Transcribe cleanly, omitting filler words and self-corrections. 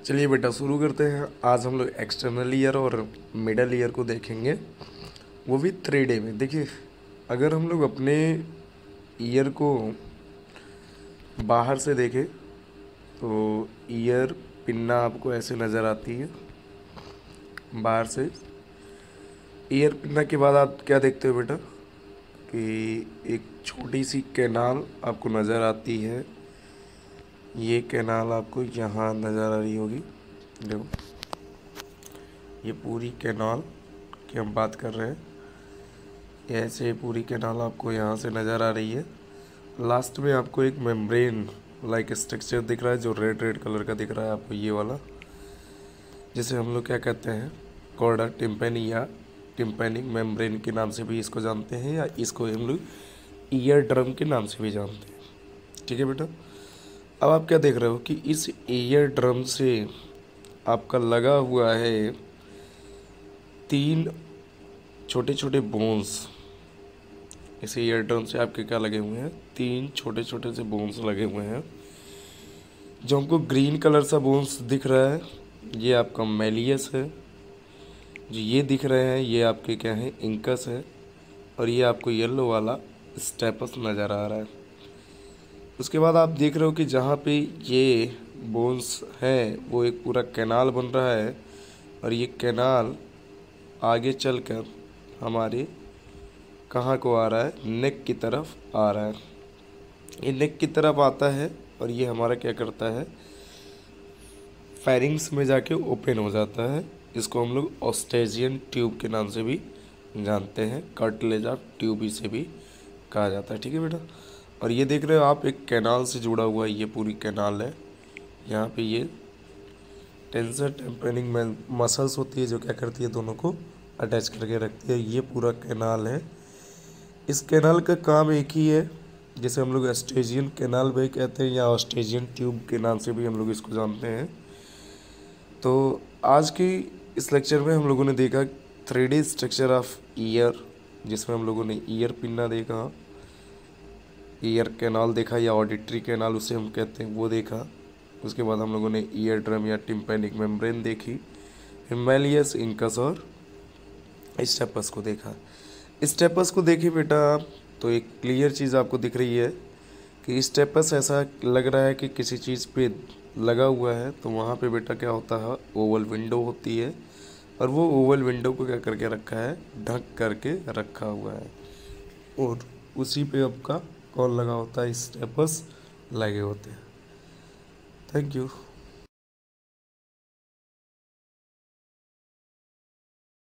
चलिए बेटा शुरू करते हैं। आज हम लोग एक्सटर्नल ईयर और मिडल ईयर को देखेंगे, वो भी 3D में। देखिए, अगर हम लोग अपने ईयर को बाहर से देखें तो ईयर पिन्ना आपको ऐसे नज़र आती है बाहर से। ईयर पिन्ना के बाद आप क्या देखते हो बेटा कि एक छोटी सी कैनाल आपको नज़र आती है। ये कैनाल आपको यहाँ नज़र आ रही होगी। देखो, ये पूरी कैनाल की हम बात कर रहे हैं। ऐसे पूरी कैनाल आपको यहाँ से नज़र आ रही है। लास्ट में आपको एक मेम्ब्रेन लाइक स्ट्रक्चर दिख रहा है जो रेड रेड कलर का दिख रहा है आपको, ये वाला, जिसे हम लोग क्या कहते हैं, कॉर्डा टिम्पेनी या टिम्पेनिक मेम्ब्रेन के नाम से भी इसको जानते हैं, या इसको हम लोग ईयर ड्रम के नाम से भी जानते हैं। ठीक है बेटा। अब आप क्या देख रहे हो कि इस ईयर ड्रम से आपका लगा हुआ है 3 छोटे छोटे बोन्स। इस ईयर ड्रम से आपके क्या लगे हुए हैं, 3 छोटे छोटे से बोन्स लगे हुए हैं। जो हमको ग्रीन कलर सा बोन्स दिख रहा है ये आपका मेलियस है। जो ये दिख रहे हैं ये आपके क्या है, इंकस है। और ये आपको येलो वाला स्टेपस नज़र आ रहा है। उसके बाद आप देख रहे हो कि जहाँ पे ये बोन्स है वो एक पूरा कैनाल बन रहा है, और ये कैनाल आगे चलकर हमारे कहाँ को आ रहा है, नेक की तरफ आ रहा है। ये नेक की तरफ आता है और ये हमारा क्या करता है, फेरिंग्स में जाके ओपन हो जाता है। इसको हम लोग ऑस्टेजियन ट्यूब के नाम से भी जानते हैं, कार्टिलेज ऑफ ट्यूब इसे भी कहा जाता है। ठीक है बेटा। और ये देख रहे हो आप, एक कैनाल से जुड़ा हुआ ये पूरी कैनाल है। यहाँ पे ये टेंसर टेम्पनिंग में मसल्स होती है जो क्या करती है, दोनों को अटैच करके रखती है। ये पूरा कैनाल है। इस कैनाल का काम एक ही है, जिसे हम लोग ऑस्टेजियन कैनाल भी कहते हैं या ऑस्टेजियन ट्यूब के नाम से भी हम लोग इसको जानते हैं। तो आज की इस लेक्चर में हम लोगों ने देखा 3D स्ट्रक्चर ऑफ ईयर, जिसमें हम लोगों ने ईयर पिन्ना देखा, ईयर कैनाल देखा या ऑडिटरी कैनाल उसे हम कहते हैं, वो देखा। उसके बाद हम लोगों ने ईयर ड्रम या टिम्पेनिक मेम्ब्रेन देखी, हिमालयस, इंकस और स्टेपस को देखा। स्टेपस को देखिए बेटा आप, तो एक क्लियर चीज़ आपको दिख रही है कि स्टेपस ऐसा लग रहा है कि किसी चीज़ पे लगा हुआ है। तो वहाँ पे बेटा क्या होता है, ओवल विंडो होती है, और वो ओवल विंडो को क्या करके रखा है, ढक करके रखा हुआ है, और उसी पे आपका कौन लगा होता है, स्टेपस लगे होते हैं। Thank you.